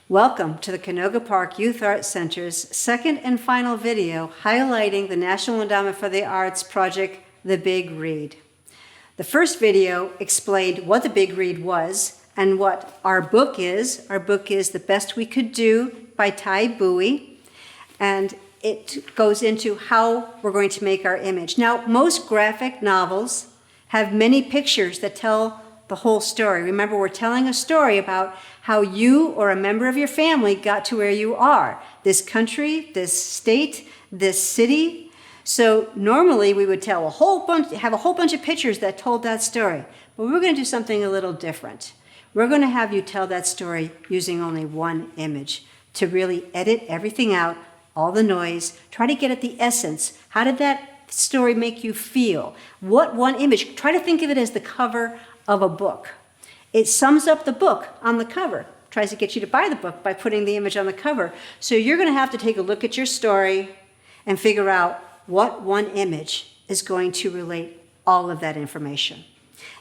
Welcome to the Canoga Park Youth Arts Center's second and final video highlighting the National Endowment for the Arts project, The Big Read. The first video explained what the Big Read was and what our book is. Our book is The Best We Could Do by Ty Bowie, and it goes into how we're going to make our image. Now, most graphic novels have many pictures that tell the whole story. Remember, we're telling a story about how you or a member of your family got to where you are. This country, this state, this city. So normally we would tell have a whole bunch of pictures that told that story. But we're going to do something a little different. We're going to have you tell that story using only one image to really edit everything out, all the noise, try to get at the essence. How did that story make you feel? What one image? Try to think of it as the cover of a book. It sums up the book on the cover, tries to get you to buy the book by putting the image on the cover. So you're going to have to take a look at your story and figure out what one image is going to relate all of that information.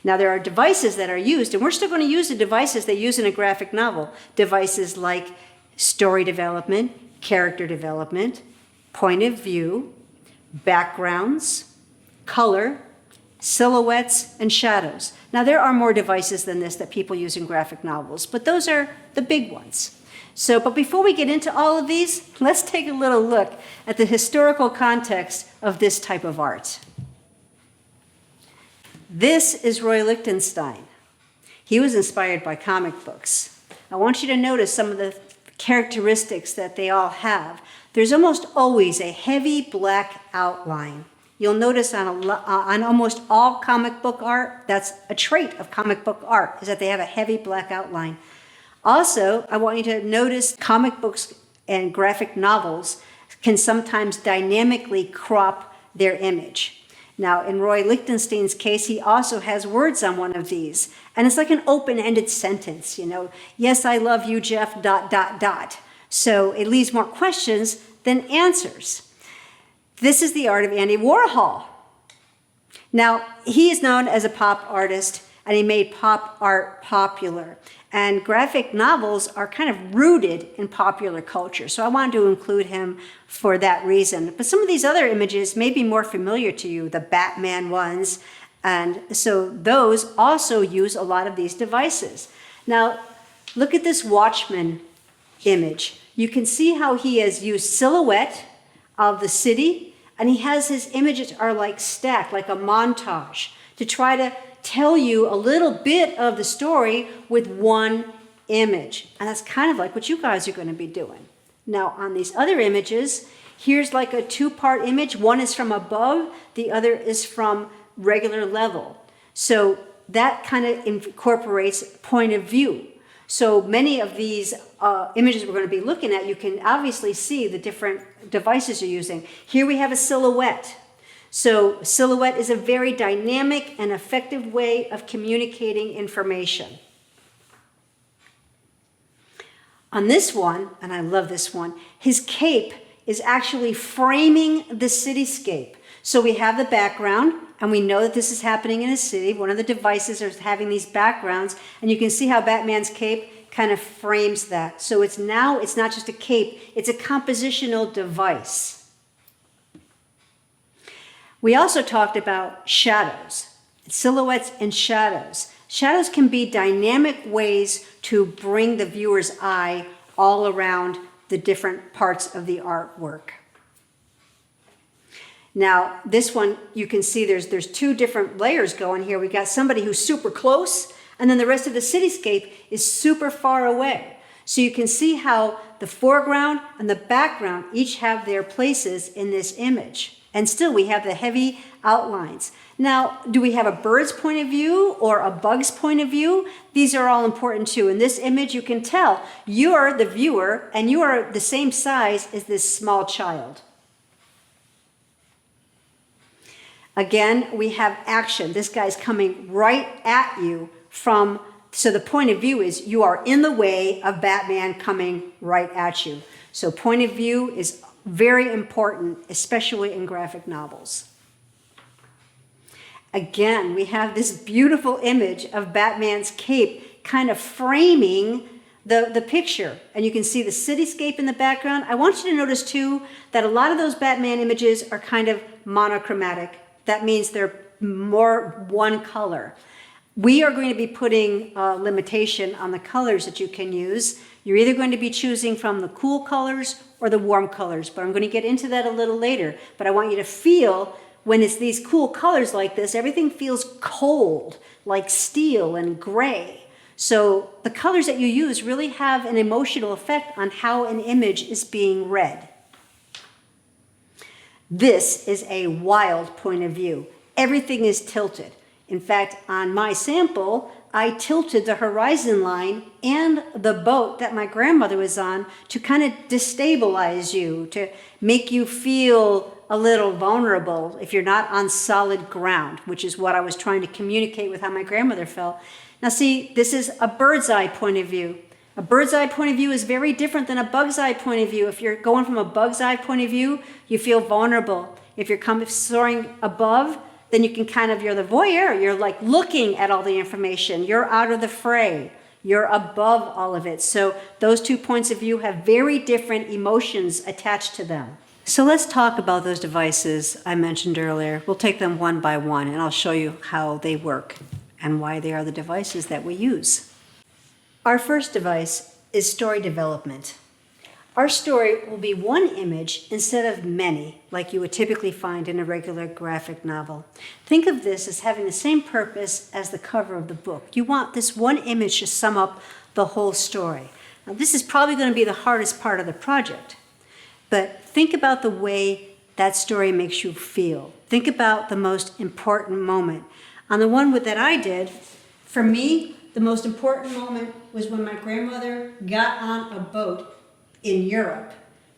Now, there are devices that are used, and we're still going to use the devices they use in a graphic novel. Devices like story development, character development, point of view, backgrounds, color, silhouettes, and shadows. Now, there are more devices than this that people use in graphic novels, but those are the big ones. But before we get into all of these, let's take a little look at the historical context of this type of art. This is Roy Lichtenstein. He was inspired by comic books. I want you to notice some of the characteristics that they all have. There's almost always a heavy black outline. You'll notice on almost all comic book art, that's a trait of comic book art, is that they have a heavy black outline. Also, I want you to notice comic books and graphic novels can sometimes dynamically crop their image. Now, in Roy Lichtenstein's case, he also has words on one of these, and it's like an open-ended sentence, yes, I love you, Jeff, ... So it leaves more questions than answers. This is the art of Andy Warhol. Now, he is known as a pop artist, and he made pop art popular. And graphic novels are kind of rooted in popular culture, so I wanted to include him for that reason. But some of these other images may be more familiar to you, the Batman ones, and so those also use a lot of these devices. Now, look at this Watchman image. You can see how he has used silhouette of the city, and he has his images are like stacked, like a montage, to try to tell you a little bit of the story with one image. And that's kind of like what you guys are going to be doing. Now, on these other images, here's like a two-part image. One is from above, the other is from regular level. So that kind of incorporates point of view. So many of these images we're going to be looking at, you can obviously see the different devices you're using. Here we have a silhouette. So silhouette is a very dynamic and effective way of communicating information. On this one, and I love this one, his cape is actually framing the cityscape. So we have the background, and we know that this is happening in a city. One of the devices is having these backgrounds, and you can see how Batman's cape kind of frames that. So it's not just a cape, it's a compositional device. We also talked about shadows, silhouettes and shadows. Shadows can be dynamic ways to bring the viewer's eye all around the different parts of the artwork. Now, this one, you can see there's two different layers going here. We got somebody who's super close, and then the rest of the cityscape is super far away. So you can see how the foreground and the background each have their places in this image. And still, we have the heavy outlines. Now, do we have a bird's point of view or a bug's point of view? These are all important too. In this image, you can tell you're the viewer, and you are the same size as this small child. Again, we have action. This guy's coming right at you so the point of view is you are in the way of Batman coming right at you. So point of view is very important, especially in graphic novels. Again, we have this beautiful image of Batman's cape kind of framing the picture, and you can see the cityscape in the background. I want you to notice too that a lot of those Batman images are kind of monochromatic. That means they're more one color. We are going to be putting a limitation on the colors that you can use. You're either going to be choosing from the cool colors or the warm colors, but I'm going to get into that a little later. But I want you to feel when it's these cool colors like this, everything feels cold, like steel and gray. So the colors that you use really have an emotional effect on how an image is being read. This is a wild point of view. Everything is tilted. In fact, on my sample, I tilted the horizon line and the boat that my grandmother was on to kind of destabilize you, to make you feel a little vulnerable if you're not on solid ground, which is what I was trying to communicate with how my grandmother felt. Now see, this is a bird's eye point of view. A bird's eye point of view is very different than a bug's eye point of view. If you're going from a bug's eye point of view, you feel vulnerable. If you're soaring above, then you can you're the voyeur. You're like looking at all the information. You're out of the fray. You're above all of it. So those 2 points of view have very different emotions attached to them. So let's talk about those devices I mentioned earlier. We'll take them one by one, and I'll show you how they work and why they are the devices that we use. Our first device is story development. Our story will be one image instead of many, like you would typically find in a regular graphic novel. Think of this as having the same purpose as the cover of the book. You want this one image to sum up the whole story. Now, this is probably going to be the hardest part of the project, but think about the way that story makes you feel. Think about the most important moment. On the one that I did, for me, the most important moment was when my grandmother got on a boat in Europe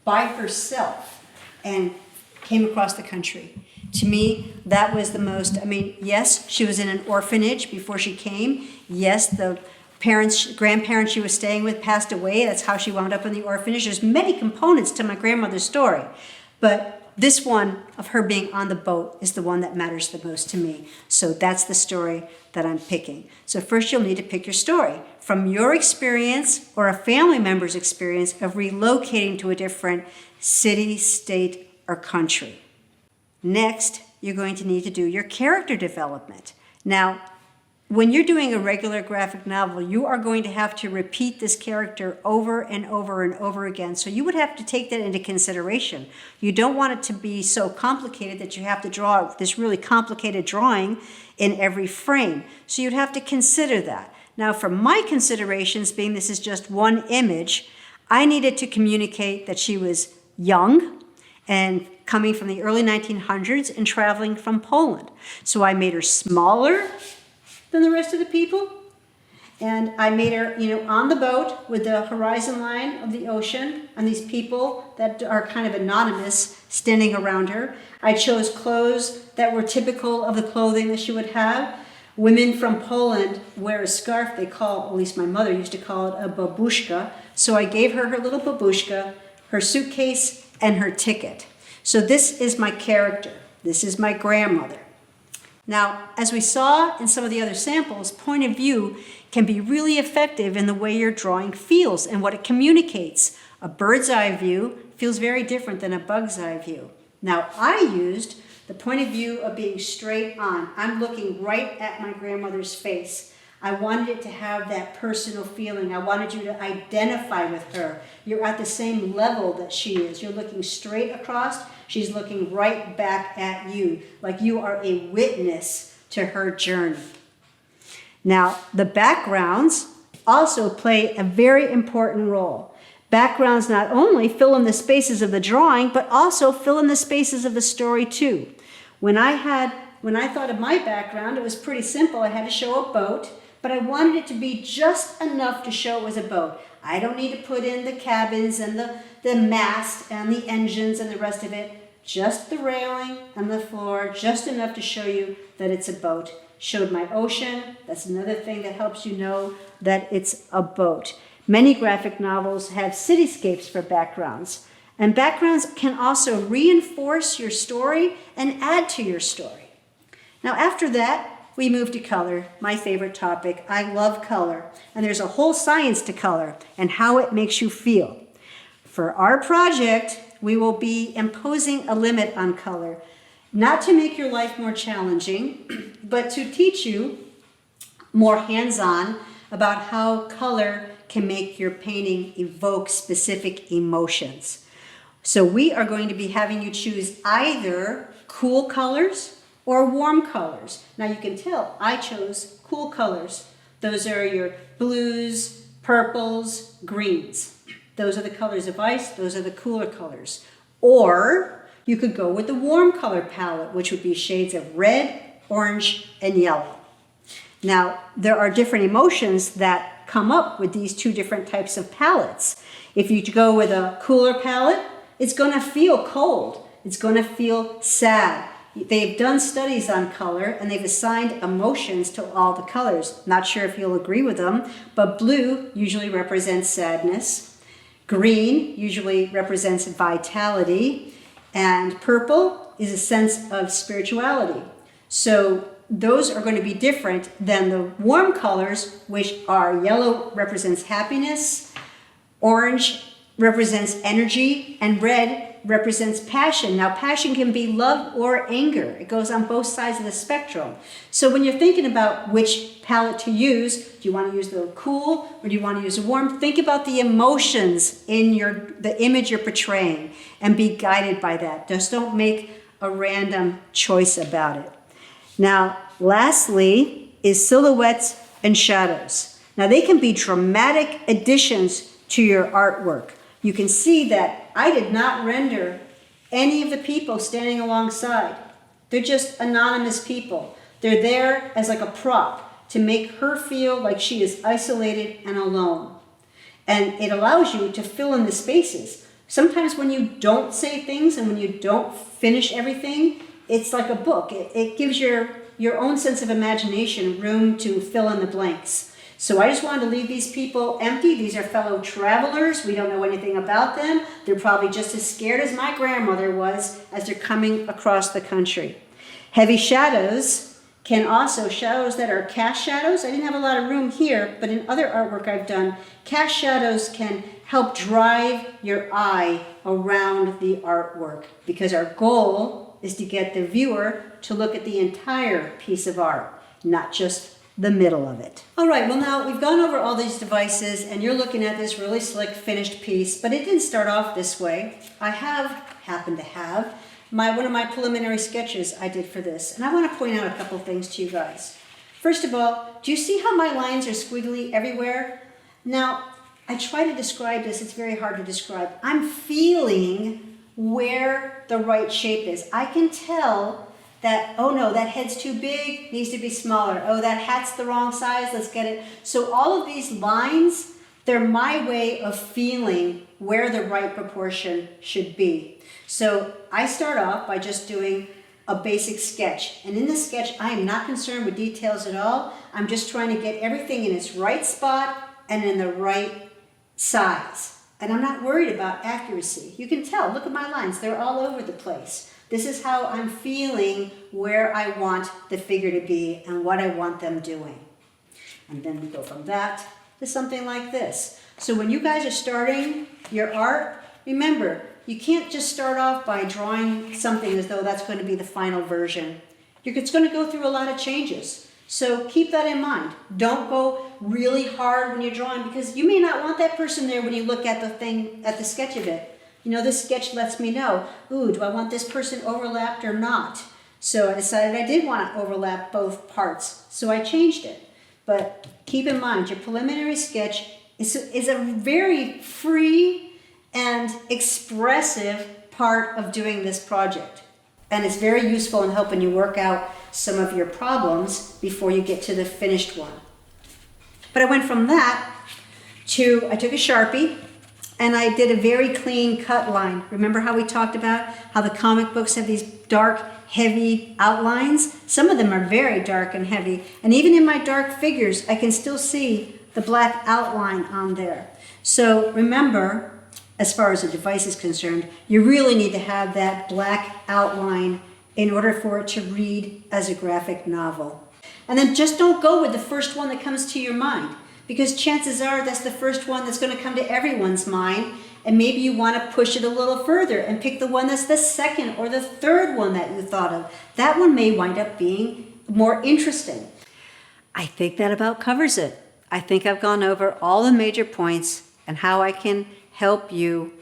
by herself and came across the country. To me, that was the most, yes, she was in an orphanage before she came. Yes, the grandparents she was staying with passed away. That's how she wound up in the orphanage. There's many components to my grandmother's story, but this one of her being on the boat is the one that matters the most to me. So that's the story that I'm picking. So first you'll need to pick your story from your experience or a family member's experience of relocating to a different city, state, or country. Next, you're going to need to do your character development. Now, when you're doing a regular graphic novel, you are going to have to repeat this character over and over and over again. So you would have to take that into consideration. You don't want it to be so complicated that you have to draw this really complicated drawing in every frame. So you'd have to consider that. Now, for my considerations, being this is just one image, I needed to communicate that she was young and coming from the early 1900s and traveling from Poland. So I made her smaller than the rest of the people. And I made her, on the boat with the horizon line of the ocean and these people that are kind of anonymous standing around her. I chose clothes that were typical of the clothing that she would have. Women from Poland wear a scarf they call, at least my mother used to call it, a babushka. So I gave her her little babushka, her suitcase, and her ticket. So this is my character. This is my grandmother. Now, as we saw in some of the other samples, point of view can be really effective in the way your drawing feels and what it communicates. A bird's eye view feels very different than a bug's eye view. Now, I used the point of view of being straight on. I'm looking right at my grandmother's face. I wanted it to have that personal feeling. I wanted you to identify with her. You're at the same level that she is. You're looking straight across. She's looking right back at you, like you are a witness to her journey. Now, the backgrounds also play a very important role. Backgrounds not only fill in the spaces of the drawing, but also fill in the spaces of the story too. When I thought of my background, it was pretty simple. I had to show a boat, but I wanted it to be just enough to show it was a boat. I don't need to put in the cabins and the mast and the engines and the rest of it. Just the railing and the floor, just enough to show you that it's a boat. Showed my ocean. That's another thing that helps you know that it's a boat. Many graphic novels have cityscapes for backgrounds. And backgrounds can also reinforce your story and add to your story. Now after that, we move to color, my favorite topic. I love color, and there's a whole science to color and how it makes you feel. For our project, we will be imposing a limit on color, not to make your life more challenging, but to teach you more hands-on about how color can make your painting evoke specific emotions. So we are going to be having you choose either cool colors or warm colors. Now you can tell I chose cool colors. Those are your blues, purples, greens. Those are the colors of ice. Those are the cooler colors. Or you could go with the warm color palette, which would be shades of red, orange, and yellow. Now, there are different emotions that come up with these two different types of palettes. If you go with a cooler palette, it's going to feel cold. It's going to feel sad. They've done studies on color, and they've assigned emotions to all the colors. Not sure if you'll agree with them, but blue usually represents sadness. Green usually represents vitality. And purple is a sense of spirituality. So those are going to be different than the warm colors, which are yellow represents happiness, orange represents energy, and red represents passion. Now, passion can be love or anger. It goes on both sides of the spectrum. So when you're thinking about which palette to use, do you want to use the cool or do you want to use the warm? Think about the emotions in the image you're portraying and be guided by that. Just don't make a random choice about it. Now, lastly is silhouettes and shadows. Now, they can be dramatic additions to your artwork. You can see that I did not render any of the people standing alongside. They're just anonymous people. They're there as like a prop to make her feel like she is isolated and alone. And it allows you to fill in the spaces. Sometimes when you don't say things and when you don't finish everything, it's like a book. It gives your own sense of imagination room to fill in the blanks. So I just wanted to leave these people empty. These are fellow travelers. We don't know anything about them. They're probably just as scared as my grandmother was as they're coming across the country. Heavy shadows can also, shadows that are cast shadows. I didn't have a lot of room here, but in other artwork I've done, cast shadows can help drive your eye around the artwork because our goal is to get the viewer to look at the entire piece of art, not just the middle of it. All right, well now we've gone over all these devices and you're looking at this really slick finished piece, but it didn't start off this way. I happen to have one of my preliminary sketches I did for this, and I want to point out a couple things to you guys. First of all, do you see how my lines are squiggly everywhere? Now, I try to describe this, it's very hard to describe. I'm feeling where the right shape is. I can tell that, oh no, that head's too big, needs to be smaller. Oh, that hat's the wrong size, let's get it. So all of these lines, they're my way of feeling where the right proportion should be. So I start off by just doing a basic sketch. And in this sketch, I am not concerned with details at all. I'm just trying to get everything in its right spot and in the right size. And I'm not worried about accuracy. You can tell, look at my lines, they're all over the place. This is how I'm feeling where I want the figure to be and what I want them doing. And then we go from that to something like this. So when you guys are starting your art, remember, you can't just start off by drawing something as though that's going to be the final version. It's going to go through a lot of changes. So keep that in mind. Don't go really hard when you're drawing because you may not want that person there when you look at the sketch of it. You know, this sketch lets me know, ooh, do I want this person overlapped or not? So I decided I did want to overlap both parts, so I changed it. But keep in mind, your preliminary sketch is a very free and expressive part of doing this project. And it's very useful in helping you work out some of your problems before you get to the finished one. But I went from that to, I took a Sharpie, and I did a very clean cut line. Remember how we talked about how the comic books have these dark, heavy outlines? Some of them are very dark and heavy. And even in my dark figures, I can still see the black outline on there. So remember, as far as the device is concerned, you really need to have that black outline in order for it to read as a graphic novel. And then just don't go with the first one that comes to your mind, because chances are that's the first one that's going to come to everyone's mind. And maybe you want to push it a little further and pick the one that's the second or the third one that you thought of. That one may wind up being more interesting. I think that about covers it. I think I've gone over all the major points and how I can help you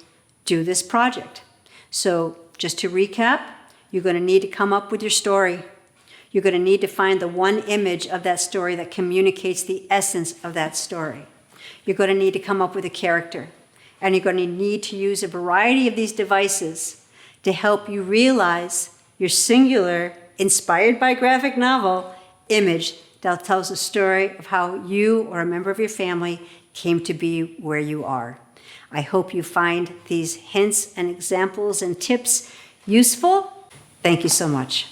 do this project. So just to recap, you're going to need to come up with your story. You're going to need to find the one image of that story that communicates the essence of that story. You're going to need to come up with a character. And you're going to need to use a variety of these devices to help you realize your singular, inspired by graphic novel, image that tells the story of how you or a member of your family came to be where you are. I hope you find these hints and examples and tips useful. Thank you so much.